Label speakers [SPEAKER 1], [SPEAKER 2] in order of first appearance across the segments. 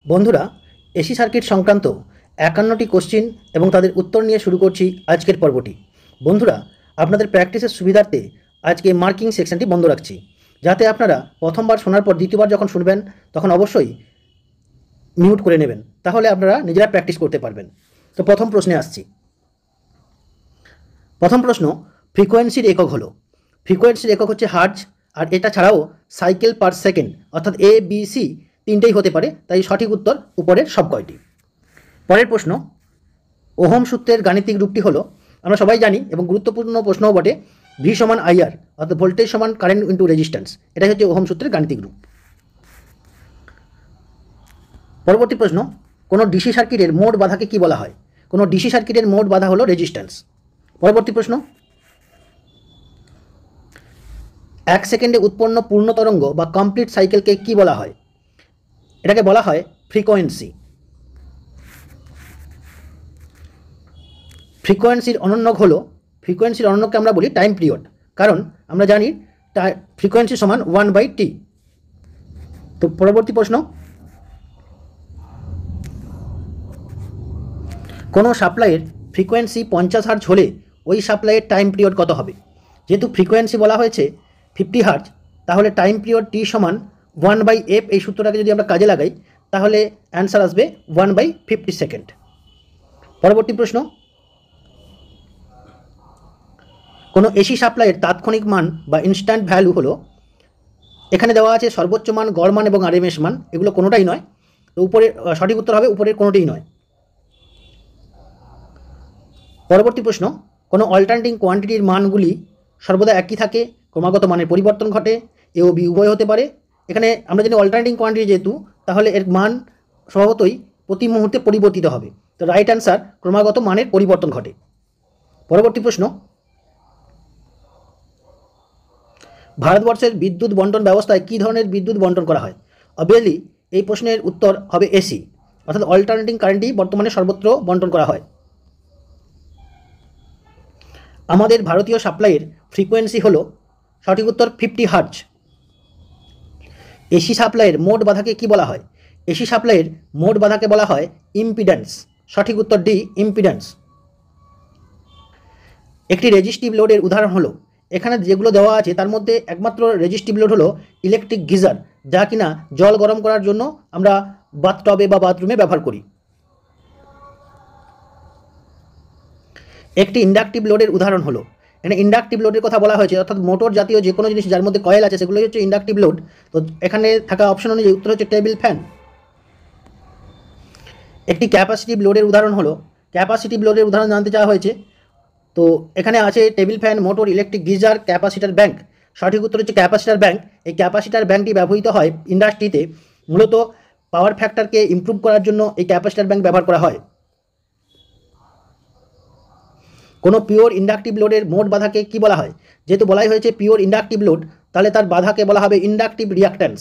[SPEAKER 1] বন্ধুরা, AC circuit সংক্রান্ত ৫১টি কোশ্চিন এবং তাদের উত্তর নিয়ে শুরু করছি আজকের পর্বটি। বন্ধুরা, আপনাদের প্র্যাকটিসের সুবিধার্থে আজকে মার্কিং সেকশনটি বন্ধ রাখছি, যাতে আপনারা প্রথমবার শোনার পর দ্বিতীয়বার যখন শুনবেন তখন অবশ্যই মিউট করে নেবেন, তাহলে আপনারা নিজেরা প্র্যাকটিস করতে পারবেন। তো প্রথম প্রশ্নে আসছি। প্রথম প্রশ্ন, ফ্রিকোয়েন্সির একক হলো। ফ্রিকোয়েন্সির একক হচ্ছে হার্জ, আর এটা ছাড়াও সাইকেল পার সেকেন্ড, অর্থাৎ এ বি সি তিনটেই হতে পারে, তাই সঠিক উত্তর উপরের সব কয়টি। পরের প্রশ্ন, ওহম সূত্রের গাণিতিক রূপটি হলো। আমরা সবাই জানি এবং গুরুত্বপূর্ণ প্রশ্নও বটে, ভি সমান আইআর, অর্থাৎ ভোল্টেজ সমান কারেন্ট ইন্টু রেজিস্ট্যান্স। এটাই হচ্ছে ওহম সূত্রের গাণিতিক রূপ। পরবর্তী প্রশ্ন, কোনো ডিসি সার্কিটের মোট বাধাকে কি বলা হয়? কোনো ডিসি সার্কিটের মোট বাধা হলো রেজিস্ট্যান্স। পরবর্তী প্রশ্ন, 1 সেকেন্ডে উৎপন্ন পূর্ণ তরঙ্গ বা কমপ্লিট সাইকেলকে কি বলা হয়? এটাকে বলা হয় ফ্রিকোয়েন্সি। ফ্রিকোয়েন্সির অনন্যক হলো, ফ্রিকোয়েন্সির অনন্যককে আমরা বলি টাইম পিরিয়ড, কারণ আমরা জানি ফ্রিকোয়েন্সি সমান 1/t। তো পরবর্তী প্রশ্ন, কোনো সাপ্লাইয়ের ফ্রিকোয়েন্সি 50 হার্জ হলে ওই সাপ্লাইয়ের টাইম পিরিয়ড কত হবে? যেহেতু ফ্রিকোয়েন্সি বলা হয়েছে 50 হার্জ, তাহলে টাইম পিরিয়ড টি সমান 1/f। এই সূত্রটাকে যদি আমরা কাজে লাগাই তাহলে অ্যান্সার আসবে 1/50 সেকেন্ড। পরবর্তী প্রশ্ন, কোনো এসি সাপ্লাইয়ের তাৎক্ষণিক মান বা ইনস্ট্যান্ট ভ্যালু হলো। এখানে দেওয়া আছে সর্বোচ্চ মান, গড় মান এবং আরএমএস মান, এগুলো কোনোটাই নয়। তো উপরে সঠিক উত্তর হবে উপরের কোনোটিই নয়। পরবর্তী প্রশ্ন, কোনো অল্টারনেটিং কোয়ান্টিটির মানগুলি সর্বদা একই থাকে, ক্রমাগত মানের পরিবর্তন ঘটে, এ ও বি উভয় হতে পারে। এখানে আমরা জানি অল্টারনেটিং কোয়ান্টিটি যেহেতু, তাহলে এর মান স্বভাবতই প্রতি মুহূর্তে পরিবর্তিত হবে। তো রাইট অ্যান্সার, ক্রমাগত মানের পরিবর্তন ঘটে। পরবর্তী প্রশ্ন, ভারতবর্ষের বিদ্যুৎ বন্টন ব্যবস্থায় কী ধরনের বিদ্যুৎ বন্টন করা হয়? অবভিয়াসলি এই প্রশ্নের উত্তর হবে এসি, অর্থাৎ অল্টারনেটিং কারেন্টই বর্তমানে সর্বত্র বন্টন করা হয়। আমাদের ভারতীয় সাপ্লাইয়ের ফ্রিকোয়েন্সি হলো, সঠিক উত্তর 50 হার্জ। এসি সাপ্লাইয়ের মোট বাধাকে কি বলা হয়? এসি সাপ্লাইয়ের মোট বাধাকে বলা হয় ইম্পিডেন্স। সঠিক উত্তর ডি, ইম্পিডেন্স। একটি রেজিস্টিভ লোডের উদাহরণ হলো। এখানে যেগুলো দেওয়া আছে তার মধ্যে একমাত্র রেজিস্টিভ লোড হলো ইলেকট্রিক গিজার, যা কিনা জল গরম করার জন্য আমরা বাথটবে বা বাথরুমে ব্যবহার করি। একটি ইন্ডাকটিভ লোডের উদাহরণ হলো। এখানে ইন্ডাকটিভ লোডের কথা বলা হয়েছে, অর্থাৎ মোটর জাতীয় যে কোনো জিনিস যার মধ্যে কয়েল আছে সেগুলোই হচ্ছে ইন্ডাকটিভ লোড। তো এখানে থাকা অপশন অনুযায়ী উত্তর হচ্ছে টেবিল ফ্যান। একটি ক্যাপাসিটিভ লোডের উদাহরণ হলো। ক্যাপাসিটিভ লোডের উদাহরণ জানতে চাওয়া হয়েছে, তো এখানে আছে table fan, motor, electric geyser, capacitor bank. সঠিক উত্তর হচ্ছে ক্যাপাসিটার ব্যাংক। এই ক্যাপাসিটার ব্যাংকটি ব্যবহৃত হয় ইন্ডাস্ট্রিতে, মূলত পাওয়ার ফ্যাক্টরকে ইমপ্রুভ করার জন্য এই ক্যাপাসিটার ব্যাংক ব্যবহার করা হয়। কোনো পিওর ইন্ডাকটিভ লোডের মোট বাধাকে কি বলা হয়? যেহেতু বলাই হয়েছে পিওর ইন্ডাকটিভ লোড, তাহলে তার বাধাকে বলা হবে ইন্ডাকটিভ রিয়াক্ট্যান্স।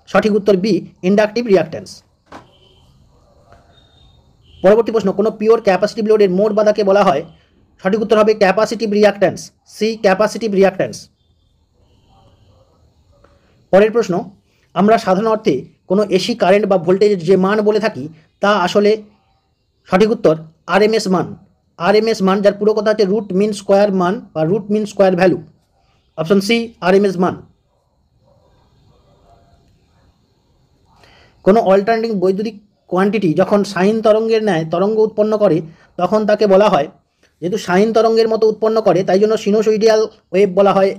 [SPEAKER 1] সঠিক উত্তর বি, ইন্ডাকটিভ রিয়াক্ট্যান্স। পরবর্তী প্রশ্ন, কোনো পিওর ক্যাপাসিটিভ লোডের মোট বাধাকে বলা হয়। সঠিক উত্তর হবে capacitive reactance, C, capacitive reactance. পরের প্রশ্ন, আমরা সাধারণ অর্থে কোনো এসি কারেন্ট বা ভোল্টেজের যে মান বলে থাকি তা আসলে, সঠিক উত্তর আরএমএস মান। আরএমএস মান, যার পুরো কথা হচ্ছে রুট মিন স্কোয়ার মান বা root mean square value. Option C, RMS মান। কোনো অল্টারনেটিং বৈদ্যুতিক কোয়ান্টিটি যখন সাইন তরঙ্গের ন্যায় তরঙ্গ উৎপন্ন করে তখন তাকে বলা হয়, যেহেতু সাইন তরঙ্গের মতো উৎপন্ন করে তাই জন্য সিনোসয়েডিয়াল ওয়েভ বলা হয়।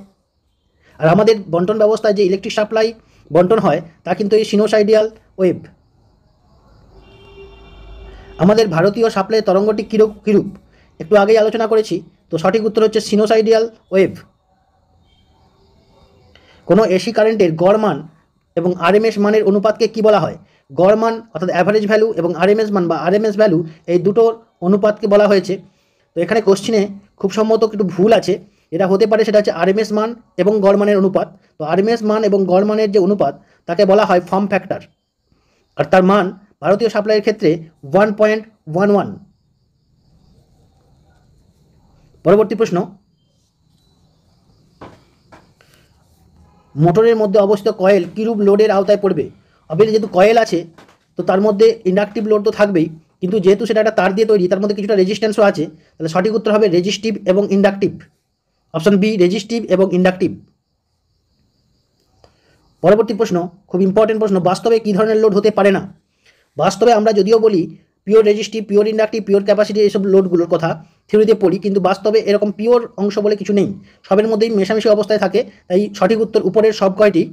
[SPEAKER 1] আর আমাদের বন্টন ব্যবস্থায় যে ইলেকট্রিক সাপ্লাই বন্টন হয় তা কিন্তু এই সিনোসয়েডিয়াল ওয়েভ। আমাদের ভারতীয় সাপ্লাই তরঙ্গটি কীরূপ একটু আগেই আলোচনা করেছি, তো সঠিক উত্তর হচ্ছে সিনোসয়েডিয়াল ওয়েভ। কোনো এসি কারেন্টের গড় মান এবং আরএমএস মানের অনুপাতকে কি বলা হয়? গড় মান অর্থাৎ অ্যাভারেজ ভ্যালু এবং আরএমএস মান বা আরএমএস ভ্যালু, এই দুটোর অনুপাতকে বলা হয়েছে। তো এখানে কোশ্চিনে খুব সম্ভবত একটু ভুল আছে, এটা হতে পারে সেটা হচ্ছে আরএমএস মান এবং গড় মানের অনুপাত। তো আরএমএস মান এবং গড় মানের যে অনুপাত তাকে বলা হয় ফর্ম ফ্যাক্টর, আর তার মান ভারতীয় সাপ্লাইয়ের ক্ষেত্রে 1.11। পরবর্তী প্রশ্ন, মোটরের মধ্যে অবস্থিত কয়েল কিরূপ লোডের আওতায় পড়বে? অবশ্যই যেহেতু কয়েল আছে, তো তো তার মধ্যে ইন্ডাকটিভ লোড তো থাকবেই, কিন্তু যেহেতু সেটা একটা তার দিয়ে তৈরি, তার মধ্যে কিছুটা রেজিস্ট্যান্সও আছে, তাহলে সঠিক উত্তর হবে রেজিস্টিভ এবং ইন্ডাকটিভ। অপশন বি, রেজিস্টিভ এবং ইন্ডাকটিভ। পরবর্তী প্রশ্ন, খুব ইম্পর্টেন্ট প্রশ্ন, বাস্তবে কী ধরনের লোড হতে পারে না? বাস্তবে আমরা যদিও বলি pure resistive, pure inductive, pure capacity, এইসব লোডগুলোর কথা থিওরিতে পড়ি, কিন্তু বাস্তবে এরকম পিওর অংশ বলে কিছু নেই, সবের মধ্যেই মেশামেশি অবস্থায় থাকে। তাই সঠিক উত্তর উপরের সব কয়টি।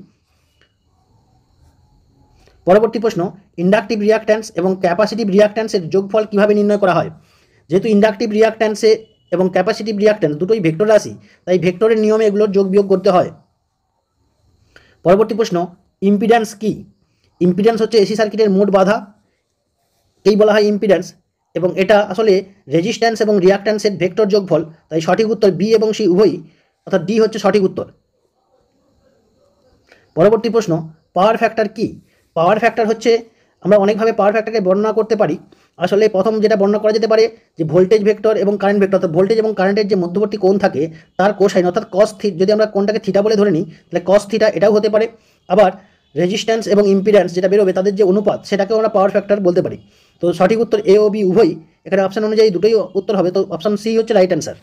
[SPEAKER 1] পরবর্তী প্রশ্ন, ইন্ডাকটিভ রিয়াক্ট্যান্স এবং ক্যাপাসিটিভ রিয়াক্ট্যান্সের যোগফল কীভাবে নির্ণয় করা হয়? যেহেতু ইন্ডাকটিভ রিয়াক্ট্যান্সে এবং ক্যাপাসিটিভ রিয়াক্ট্যান্স দুটোই ভেক্টর রাশি, তাই ভেক্টরের নিয়মে এগুলোর যোগ বিয়োগ করতে হয়। পরবর্তী প্রশ্ন, ইম্পিড্যান্স কি? ইম্পিড্যান্স হচ্ছে এসি সার্কিটের মোট বাধা, এই বলা হয় ইম্পিড্যান্স, এবং এটা আসলে রেজিস্ট্যান্স এবং রিয়াক্ট্যান্সের ভেক্টর যোগফল। তাই সঠিক উত্তর বি এবং সি উভয়ই, অর্থাৎ ডি হচ্ছে সঠিক উত্তর। পরবর্তী প্রশ্ন, পাওয়ার ফ্যাক্টর কি? পাওয়ার ফ্যাক্টর হচ্ছে, আমরা অনেকভাবে পাওয়ার ফ্যাক্টরকে বর্ণনা করতে পারি। আসলে প্রথম যেটা বর্ণনা করা যেতে পারে যে ভোল্টেজ ভেক্টর এবং কারেন্ট ভেক্টর, অর্থাৎ ভোল্টেজ এবং কারেন্টের যে মধ্যবর্তী কোণ থাকে তার কোসাইন, অর্থাৎ কস থিটা, যদি আমরা কোণটাকে থিটা বলে ধরে নিই তাহলে কস থিটা, এটাও হতে পারে। আবার রেজিস্ট্যান্স এবং ইম্পিড্যান্স যেটা বেরোবে তাদের যে অনুপাত, সেটাকেও আমরা পাওয়ার ফ্যাক্টর বলতে পারি। তো সঠিক উত্তর এ ও বি উভয়ই, এখানে অপশান অনুযায়ী দুটোই উত্তর হবে, তো অপশান সি হচ্ছে রাইট অ্যান্সার।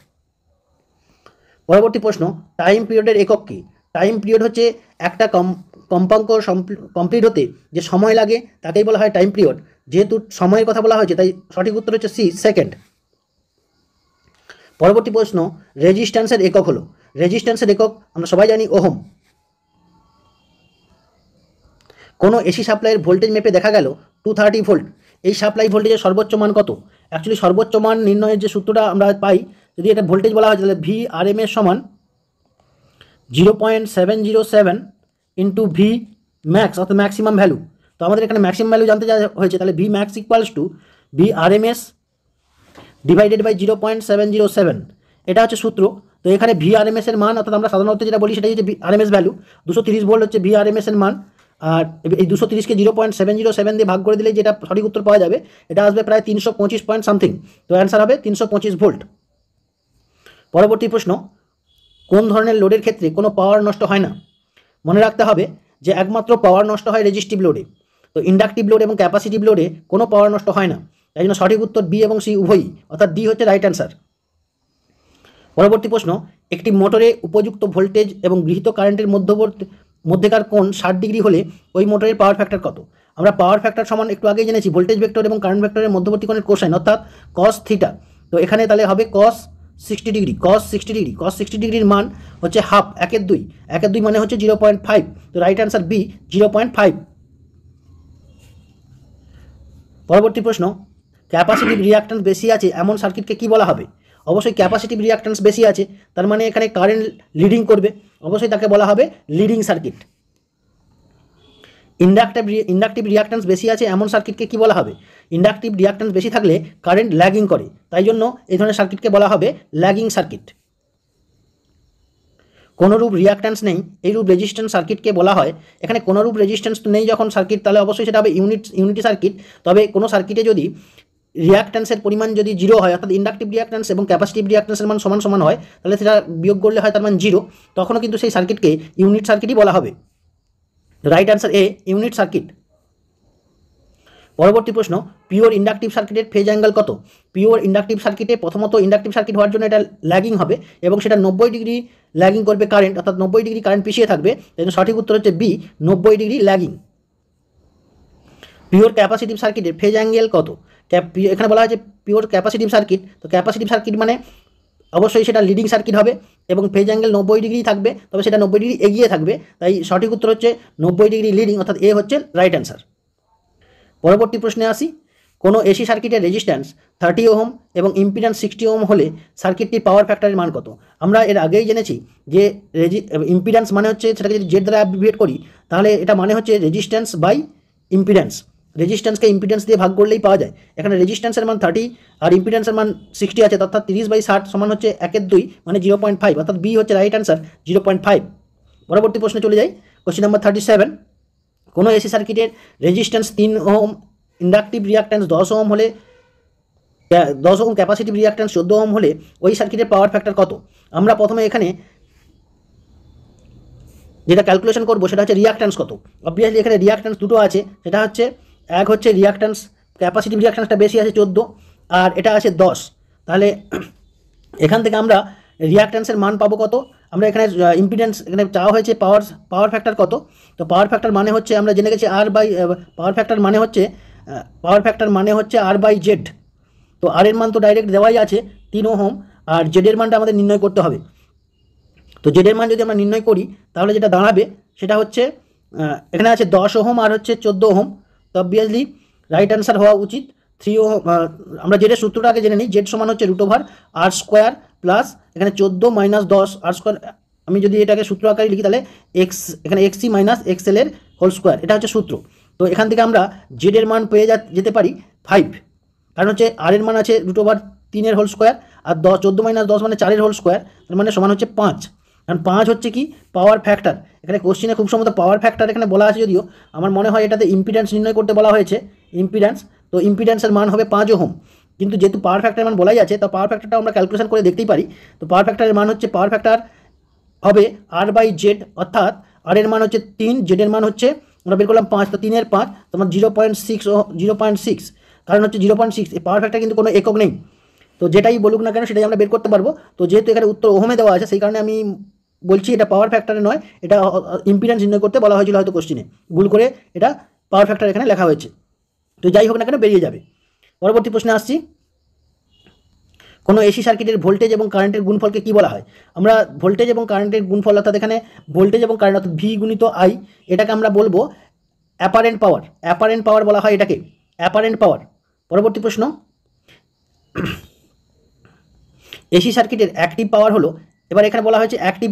[SPEAKER 1] পরবর্তী প্রশ্ন, টাইম পিরিয়ডের একক কী? টাইম পিরিয়ড হচ্ছে একটা কম্পাঙ্ক কমপ্লিট হতে যে সময় লাগে তাকেই বলা হয় টাইম পিরিয়ড। যেহেতু সময়ের কথা বলা হয়েছে তাই সঠিক উত্তর হচ্ছে সি, সেকেন্ড। পরবর্তী প্রশ্ন, রেজিস্ট্যান্সের একক হলো? রেজিস্ট্যান্সের একক আমরা সবাই জানি ওহম। কোনো এসি সাপ্লাইয়ের ভোল্টেজ মেপে দেখা গেল 230 ভোল্ট, এই সাপ্লাই ভোল্টেজের সর্বোচ্চ মান কত? অ্যাকচুয়ালি সর্বোচ্চ মান নির্ণয়ের যে সূত্রটা আমরা পাই, যদি এটা ভোল্টেজ বলা হয় তাহলে ভি আর এম এস সমান 0.707 ইন্টু ভি ম্যাক্স, অর্থাৎ ম্যাক্সিমাম ভ্যালু। তো আমাদের এখানে ম্যাক্সিমাম ভ্যালু জানতে যা হয়েছে, তাহলে V max equals to V R M S divided by 0.707, এটা হচ্ছে সূত্র। তো এখানে ভি আর এম এস এর মান, অর্থাৎ আমরা সাধারণত যেটা বলি সেটাই হচ্ছে R M S value, 230 volt হচ্ছে ভি আর এম এস এর মান। আর এই 230কে 0.707 দিয়ে ভাগ করে দিলে যেটা সঠিক উত্তর পাওয়া যাবে, এটা আসবে প্রায় 325 পয়েন্ট সামথিং। তো অ্যান্সার হবে 325 ভোল্ট। পরবর্তী প্রশ্ন, কোন ধরনের লোডের ক্ষেত্রে কোনো পাওয়ার নষ্ট হয় না? মনে রাখতে হবে যে একমাত্র পাওয়ার নষ্ট হয় রেজিস্টিভ লোডে। তো ইন্ডাকটিভ লোড এবং ক্যাপাসিটিভ লোডে কোনো পাওয়ার নষ্ট হয় না, তাই জন্য সঠিক উত্তর বি এবং সি উভয়ই, অর্থাৎ ডি হচ্ছে রাইট অ্যান্সার। পরবর্তী প্রশ্ন, একটি মোটরে উপযুক্ত ভোল্টেজ এবং গৃহীত কারেন্টের মধ্যেকার কোণ 60 ডিগ্রি হলে ওই মোটরের পাওয়ার ফ্যাক্টর কত? আমরা পাওয়ার ফ্যাক্টর সমান একটু আগেই জেনেছি ভোল্টেজ ভেক্টর এবং কারেন্ট ভেক্টরের মধ্যবর্তী কোণের কোসাইন, অর্থাৎ কস থিটা। তো এখানে তাহলে হবে কস 60 ডিগ্রি। কস 60 ডিগ্রির মান হচ্ছে হাফ, 1/2, 1/2 মানে হচ্ছে 0.5। তো রাইট অ্যান্সার বি, 0.5। পরবর্তী প্রশ্ন, ক্যাপাসিটিভ রিয়াক্ট্যান্স বেশি আছে এমন সার্কিটকে কি বলা হবে? অবশ্যই ক্যাপাসিটিভ রিয়াক্ট্যান্স বেশি আছে, তার মানে এখানে কারেন্ট লিডিং করবে, অবশ্যই তাকে বলা হবে লিডিং সার্কিট। ইন্ডাকটিভ রিয়াক্ট্যান্স বেশি আছে এমন সার্কিটকে কি বলা হবে? ইন্ডাকটিভ রিয়াক্ট্যান্স বেশি থাকলে কারেন্ট ল্যাগিং করে, তাই জন্য এই ধরনের সার্কিটকে বলা হবে ল্যাগিং সার্কিট। কোনোরূপ রিয়াক্ট্যান্স নেই এইরূপ রেজিস্ট্যান্স সার্কিটকে বলা হয়? এখানে কোনোরূপ রেজিস্ট্যান্স নেই যখন সার্কিট, তাহলে অবশ্যই সেটা হবে ইউনিটি সার্কিট। তবে কোনো সার্কিটে যদি রিয়াক্ট্যান্সের পরিমাণ যদি 0 হয়, অর্থাৎ ইন্ডাকটিভ রিয়াক্ট্যান্স এবং ক্যাপাসিটিভ রিয়াক্ট্যান্সের মান সমান সমান হয়, তাহলে সেটা বিয়োগ করলে হয় তার মান 0, তখনও কিন্তু সেই সার্কিটকে ইউনিট সার্কিটই বলা হবে। রাইট অ্যান্সার এ, ইউনিট সার্কিট। পরবর্তী প্রশ্ন, পিওর ইন্ডাকটিভ সার্কিটের ফেজ অ্যাঙ্গেল কত? পিওর ইন্ডাকটিভ সার্কিটে প্রথমত ইন্ডাকটিভ সার্কিট হওয়ার জন্য এটা ল্যাগিং হবে এবং সেটা 90 ডিগ্রি ল্যাগিং করবে কারেন্ট, অর্থাৎ 90 ডিগ্রি কারেন্ট পিছিয়ে থাকবে, তাই জন্য সঠিক উত্তর হচ্ছে B, 90 degree lagging. Pure capacitive সার্কিটের ফেজ অ্যাঙ্গেল কত? এখানে বলা হয়েছে পিওর ক্যাপাসিটিভ সার্কিট, তো ক্যাপাসিটিভ সার্কিট মানে অবশ্যই সেটা লিডিং সার্কিট হবে এবং ফেজ অ্যাঙ্গেল 90 ডিগ্রি থাকবে, তবে সেটা 90 ডিগ্রি এগিয়ে থাকবে, তাই সঠিক উত্তর হচ্ছে 90 ডিগ্রি লিডিং, অর্থাৎ এ হচ্ছে রাইট অ্যান্সার। পরবর্তী প্রশ্নে আসি, কোনো এসি সার্কিটের রেজিস্ট্যান্স 30 ওহম এবং ইম্পিডেন্স 60 ওহম হলে সার্কিটটির পাওয়ার ফ্যাক্টরের মান কত? আমরা এর আগেই জেনেছি যে ইম্পিডেন্স মানে হচ্ছে, সেটাকে যদি জেড দ্বারা অ্যাব্রিভিয়েট করি তাহলে এটা মানে হচ্ছে রেজিস্ট্যান্স বাই ইম্পিডেন্স। রেজিস্ট্যান্সকে ইম্পিডেন্স দিয়ে ভাগ করলেই পাওয়া যায়। এখানে রেজিস্ট্যান্সের মান 30 আর ইম্পিডেন্সের মান 60 আছে, অর্থাৎ 30/60 সমান হচ্ছে 1/2 মানে 0.5, অর্থাৎ বি হচ্ছে রাইট অ্যান্সার, 0.5। পরবর্তী প্রশ্নে চলে যাই, কোশ্চেন নাম্বার 37। কোনো এসি সার্কিটের resistance 3 ohm, inductive reactance 10 ohm হলে, 10 ওহম ক্যাপাসিটিভ রিয়াক্ট্যান্স 14 ওহম হলে ওই সার্কিটের পাওয়ার ফ্যাক্টর কত? আমরা প্রথমে এখানে যেটা ক্যালকুলেশন করবো সেটা হচ্ছে রিয়াক্ট্যান্স কত। অবভিয়াসলি এখানে রিয়াক্ট্যান্স দুটো আছে, সেটা হচ্ছে এক হচ্ছে রিয়াক্ট্যান্স, ক্যাপাসিটিভ রিয়াক্ট্যান্সটা বেশি আছে 14, আর এটা আছে 10। তাহলে এখান থেকে আমরা রিয়াক্ট্যান্সের মান পাবো কত? আমরা এখানে ইম্পিডেন্স এখানে চাওয়া হয়েছে পাওয়ার ফ্যাক্টর কত। তো পাওয়ার ফ্যাক্টর মানে হচ্ছে আমরা জেনে গেছি পাওয়ার ফ্যাক্টর মানে হচ্ছে R/Z। তো আর এর মান তো ডাইরেক্ট দেওয়াই আছে 3 ওহম, আর জেডের মানটা আমাদের নির্ণয় করতে হবে। তো জেডের মান যদি আমরা নির্ণয় করি তাহলে যেটা দাঁড়াবে সেটা হচ্ছে এখানে আছে 10 ওহম আর হচ্ছে 14 ওহম। তো অবভিয়াসলি রাইট অ্যান্সার হওয়া উচিত 3 ওহম। আমরা জেডের সূত্রটা আগে জেনে নিই। জেড সমান হচ্ছে √R² প্লাস এখানে 14 - 10 R²। আমি যদি এটাকে সূত্র আকারে লিখি তাহলে এখানে XC - XL এর হোল স্কোয়ার, এটা হচ্ছে সূত্র। তো এখান থেকে আমরা জেডের মান পেয়ে যেতে পারি 5, কারণ হচ্ছে আর এর মান আছে √3 এর হোল স্কোয়ার, আর 14 - 10 মানে 4 এর হোল স্কোয়ার, তার মানে সমান হচ্ছে 5। কারণ 5 হচ্ছে কি পাওয়ার ফ্যাক্টর। এখানে কোশ্চিনে খুব সম্ভবত পাওয়ার ফ্যাক্টর এখানে বলা আছে, যদিও আমার মনে হয় এটাতে ইম্পিডেন্স নির্ণয় করতে বলা হয়েছে, ইম্পিডেন্স। তো ইম্পিডেন্সের মান হবে 5 ওহম, কিন্তু যেহেতু পাওয়ার ফ্যাক্টরের মান বলাই আছে, তো পাওয়ার ফ্যাক্টরটা আমরা ক্যালকুলেশন করে দেখতেই পারি। তো পাওয়ার ফ্যাক্টরের মান হচ্ছে পাওয়ার ফ্যাক্টর হবে R/Z, অর্থাৎ আর এর মান হচ্ছে 3, জেডের মান হচ্ছে আমরা বের করলাম 5, তো 3 এর 5 তোমার 0.6, কারণ হচ্ছে 0.6 এই পাওয়ার ফ্যাক্টর কিন্তু কোনো একক নেই। তো যেটাই বলুক না কেন সেটাই আমরা বের করতে পারবো। তো যেহেতু এখানে উত্তর ওহমে দেওয়া আছে, সেই কারণে আমি বলছি এটা পাওয়ার ফ্যাক্টরে নয়, এটা ইম্পিডেন্স নির্ণয় করতে বলা হয়েছিল হয়তো কোশ্চিনে, ভুল করে এটা পাওয়ার ফ্যাক্টর এখানে লেখা হয়েছে। তো যাই হোক না কেন বেরিয়ে যাবে। পরবর্তী প্রশ্নে আসছি, কোনো এসি সার্কিটের ভোল্টেজ এবং কারেন্টের গুণফলকে কি বলা হয়? আমরা ভোল্টেজ এবং কারেন্টের গুণফল, অর্থাৎ এখানে ভোল্টেজ এবং কারেন্ট অর্থাৎ V × I, এটাকে আমরা বলবো অ্যাপারেন্ট পাওয়ার বলা হয় এটাকে, অ্যাপারেন্ট পাওয়ার। পরবর্তী প্রশ্ন, এসি সার্কিটের অ্যাক্টিভ পাওয়ার হলো, এবার এখানে বলা হয়েছে অ্যাক্টিভ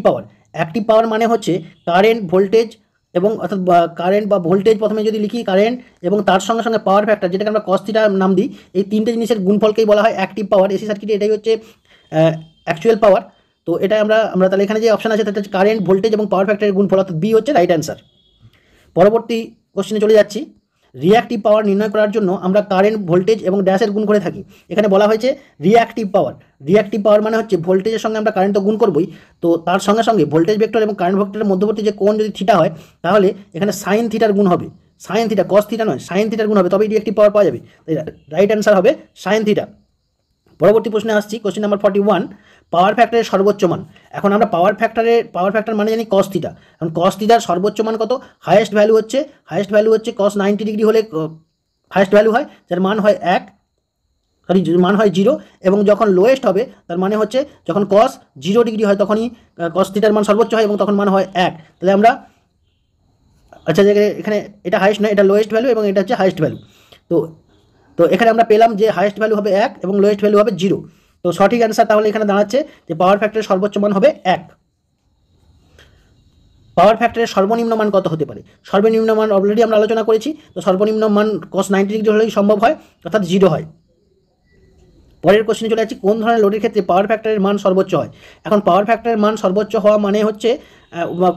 [SPEAKER 1] পাওয়ার মানে হচ্ছে কারেন্ট, ভোল্টেজ এবং অর্থাৎ কারেন্ট বা ভোল্টেজ, প্রথমে যদি লিখি কারেন্ট এবং তার সঙ্গে সঙ্গে পাওয়ার ফ্যাক্টর, যেটাকে আমরা cos θ নাম দিই, এই তিনটে জিনিসের গুণফলকেই বলা হয় অ্যাক্টিভ পাওয়ার। এসি সার্কিটে এটাই হচ্ছে অ্যাকচুয়াল পাওয়ার। তো এটা আমরা তাহলে এখানে যে অপশন আছে সেটা হচ্ছে কারেন্ট, ভোল্টেজ এবং পাওয়ার ফ্যাক্টরের গুণফল, অর্থাৎ বি হচ্ছে রাইট অ্যান্সার। পরবর্তী কোশ্চেনে চলে যাচ্ছি, রিঅ্যাক্টিভ পাওয়ার নির্ণয় করার জন্য আমরা কারেন্ট, ভোল্টেজ এবং ড্যাশের গুণ করে থাকি। এখানে বলা হয়েছে রিঅ্যাক্টিভ পাওয়ার মানে হচ্ছে ভোল্টেজের সঙ্গে আমরা কারেন্ট তো গুণ করবই, তো তার সঙ্গে সঙ্গে ভোল্টেজ ভেক্টর এবং কারেন্ট ভেক্টরের মধ্যবর্তী যে কোণ যদি থিটা হয়, তাহলে এখানে সাইন থিটার গুণ হবে। সাইন থিটা, cos θ নয়, সাইন থিটার গুণ হবে, তবেই রিঅ্যাক্টিভ পাওয়ার পাওয়া যাবে। তাই রাইট অ্যান্সার হবে সাইন থিটা। পরবর্তী প্রশ্নে আসছি, কোশ্চেন নাম্বার 41, পাওয়ার ফ্যাক্টরের সর্বোচ্চ মান। এখন আমরা পাওয়ার ফ্যাক্টর মানে জানি cos θ। এখন cos θ সর্বোচ্চ মান কত? হাইয়েস্ট ভ্যালু হচ্ছে cos 90 ডিগ্রি হলে হাইয়েস্ট ভ্যালু হয়, যার মান হয় 1, মান হয় 0, এবং যখন লোয়েস্ট হবে তার মানে হচ্ছে যখন cos 0 ডিগ্রি হয় তখনই cos θ মান সর্বোচ্চ হয় এবং তখন মান হয় 1। তাহলে আমরা আচ্ছা, এখানে এটা হাইয়েস্ট নয়, এটা লোয়েস্ট ভ্যালু এবং এটা হচ্ছে হাইয়েস্ট ভ্যালু। তো এখানে আমরা পেলাম যে হাইয়েস্ট ভ্যালু হবে 1 এবং লোয়েস্ট ভ্যালু হবে 0। তো সঠিক অ্যান্সার তাহলে এখানে দাঁড়াচ্ছে যে পাওয়ার ফ্যাক্টরের সর্বোচ্চ মান হবে 1। পাওয়ার ফ্যাক্টরের সর্বনিম্ন মান কত হতে পারে? সর্বনিম্ন মান অলরেডি আমরা আলোচনা করেছি। তো সর্বনিম্ন মান cos 90 ডিগ্রি হলেই সম্ভব হয়, অর্থাৎ 0 হয়। পরের কোশ্চেনে চলে যাচ্ছি, কোন ধরনের লোডের ক্ষেত্রে পাওয়ার ফ্যাক্টরের মান সর্বোচ্চ হয়? এখন পাওয়ার ফ্যাক্টরের মান সর্বোচ্চ হওয়া মানে হচ্ছে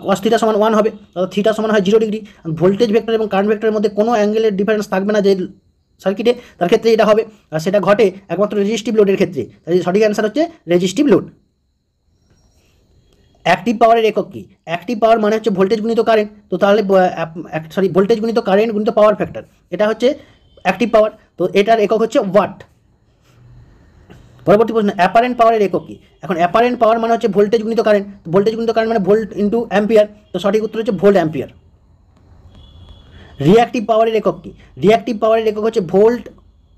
[SPEAKER 1] cos θ = 1 হবে, অর্থাৎ θ সমান হয় 0 ডিগ্রি। ভোল্টেজ ভেক্টর এবং কারেন্ট ভেক্টরের মধ্যে কোনো অ্যাঙ্গেলের ডিফারেন্স থাকবে না যে সার্কিটে, তার ক্ষেত্রে এটা হবে, আর সেটা ঘটে একমাত্র রেজিস্টিভ লোডের ক্ষেত্রে। তাই সঠিক অ্যান্সার হচ্ছে রেজিস্টিভ লোড। অ্যাক্টিভ পাওয়ারের একক কি? অ্যাক্টিভ পাওয়ার মানে হচ্ছে ভোল্টেজ গুণিত কারেন্ট। তো তাহলে ভোল্টেজ গুণিত কারেন্ট গুণিত পাওয়ার ফ্যাক্টর, এটা হচ্ছে অ্যাক্টিভ পাওয়ার। তো এটার একক হচ্ছে ওয়াট। পরবর্তী প্রশ্ন, অ্যাপারেন্ট পাওয়ারের একক কি? এখন অ্যাপারেন্ট পাওয়ার মানে হচ্ছে ভোল্টেজ গুণিত কারেন্ট মানে ভোল্ট ইন্টু অ্যাম্পিয়ার। তো সঠিক উত্তর হচ্ছে ভোল্ট অ্যাম্পিয়ার। রিঅ্যাক্টিভ পাওয়ারের একক কি? রিঅ্যাক্টিভ পাওয়ারের একক হচ্ছে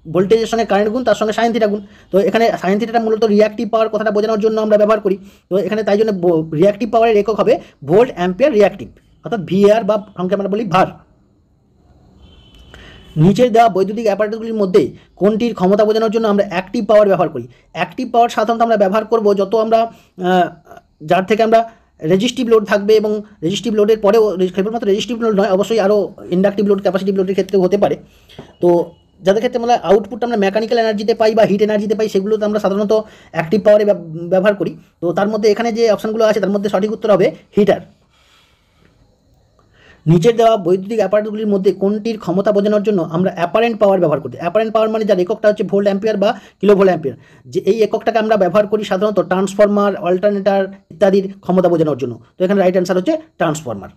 [SPEAKER 1] ভোল্টেজের সঙ্গে কারেন্ট গুণ, তার সঙ্গে সাইন থিটা গুণ। তো এখানে সাইন থিটাটা মূলত রিঅ্যাক্টিভ পাওয়ার কথাটা বোঝানোর জন্য আমরা ব্যবহার করি। তো এখানে তাই জন্য রিঅ্যাক্টিভ পাওয়ারের একক হবে ভোল্ট অ্যাম্পিয়ার রিঅ্যাক্টিভ, অর্থাৎ VAR বা সংখ্যা আমরা বলি ভার। নিচের দেওয়া বৈদ্যুতিক অ্যাপারেটসগুলির মধ্যে কোনটির ক্ষমতা বোঝানোর জন্য আমরা অ্যাক্টিভ পাওয়ার ব্যবহার করি? অ্যাক্টিভ পাওয়ার সাধারণত আমরা ব্যবহার করব যত আমরা যার থেকে আমরা রেজিস্টিভ লোড থাকবে, এবং রেজিস্টিভ লোডের পরেও কেবলমাত্র রেজিস্টিভ লোড নয়, অবশ্যই আরও ইন্ডাকটিভ লোড, ক্যাপাসিটিভ লোডের ক্ষেত্রেও হতে পারে। তো যাদের ক্ষেত্রে আমরা আউটপুটটা আমরা মেকানিক্যাল এনার্জিতে পাই বা হিট এনার্জিতে পাই, সেগুলোতে আমরা সাধারণত অ্যাক্টিভ পাওয়ারে ব্যবহার করি। তো তার মধ্যে এখানে যে অপশানগুলো আছে তার মধ্যে সঠিক উত্তর হবে হিটার। নিচের দেওয়া বৈদ্যুতিক অ্যাপারেটসগুলির মধ্যে কোনটির ক্ষমতা বোঝানোর জন্য আমরা অ্যাপারেন্ট পাওয়ার ব্যবহার করি? অ্যাপারেন্ট পাওয়ার মানে যার এককটা হচ্ছে ভোল্ট অ্যাম্পিয়ার বা কিলোভোল্ট অ্যাম্পিয়ার, যে এই এককটাকে আমরা ব্যবহার করি সাধারণত ট্রান্সফরমার, অল্টারনেটর ইত্যাদির ক্ষমতা বোঝানোর জন্য। তো এখানে রাইট অ্যান্সার হচ্ছে ট্রান্সফরমার।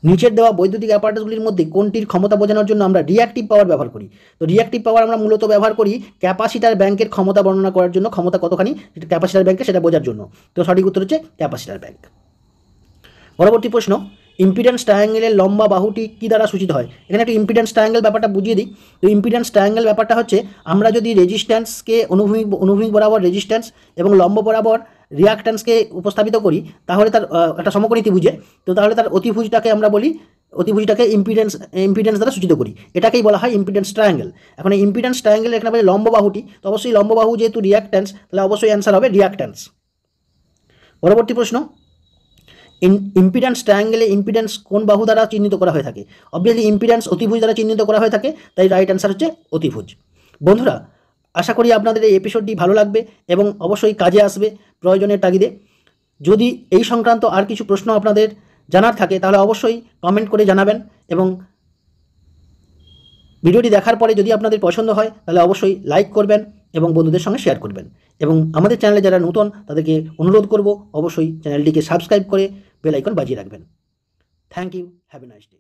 [SPEAKER 1] নিচের দেওয়া বৈদ্যুতিক অ্যাপারেটাসগুলির মধ্যে কোনটির ক্ষমতা বোঝানোর জন্য আমরা রিঅ্যাক্টিভ পাওয়ার ব্যবহার করি? তো রিঅ্যাক্টিভ পাওয়ার আমরা মূলত ব্যবহার করি ক্যাপাসিটার ব্যাংকের ক্ষমতা বর্ণনা করার জন্য, ক্ষমতা কতখানি ক্যাপাসিটার ব্যাংকে সেটা বোঝার জন্য। তো সঠিক উত্তর হচ্ছে ক্যাপাসিটার ব্যাংক। পরবর্তী প্রশ্ন, ইম্পিডেন্স ট্রায়াঙ্গেলের লম্বা বাহুটি কী দ্বারা সূচিত হয়? এখানে একটু ইম্পিডেন্স ট্রায়াঙ্গেল ব্যাপারটা বুঝিয়ে দিই। তো ইম্পিডেন্স ট্রায়াঙ্গেল ব্যাপারটা হচ্ছে আমরা যদি রেজিস্ট্যান্সকে অনুভূমিক বরাবর রেজিস্ট্যান্স এবং লম্ব বরাবর রিয়াক্ট্যান্সকে উপস্থাপিত করি, তাহলে তার একটা সমকোণী ত্রিভুজে, তো তাহলে তার অতিভুজটাকে আমরা বলি, অতিভুজটাকে ইম্পিডেন্স দ্বারা সূচিত করি, এটাকেই বলা হয় ইম্পিডেন্স ট্রায়াঙ্গেল। এখন এই ইম্পিডেন্স ট্রায়াঙ্গেল এখানে বলে লম্ব বাহুটি, তো অবশ্যই লম্ব বাহু যেহেতু রিয়াক্ট্যান্স, তাহলে অবশ্যই অ্যান্সার হবে রিয়াক্ট্যান্স। পরবর্তী প্রশ্ন, ইম্পিডেন্স ট্রায়াঙ্গেলে ইম্পিডেন্স কোন বাহু দ্বারা চিহ্নিত করা হয়ে থাকে? অবভিয়াসলি ইম্পিডেন্স অতিভুজ দ্বারা চিহ্নিত করা হয়ে থাকে, তাই রাইট অ্যান্সার হচ্ছে অতিভুজ। বন্ধুরা, আশা করি আপনাদের এই এপিসোডটি ভালো লাগবে এবং অবশ্যই কাজে আসবে প্রয়োজনের তাগিদে। যদি এই সংক্রান্ত আর কিছু প্রশ্ন আপনাদের জানার থাকে তাহলে অবশ্যই কমেন্ট করে জানাবেন, এবং ভিডিওটি দেখার পরে যদি আপনাদের পছন্দ হয় তাহলে অবশ্যই লাইক করবেন এবং বন্ধুদের সঙ্গে শেয়ার করবেন। এবং আমাদের চ্যানেলে যারা নতুন তাদেরকে অনুরোধ করব অবশ্যই চ্যানেলটিকে সাবস্ক্রাইব করে বেল আইকন বাজিয়ে রাখবেন। Thank you, have a nice day.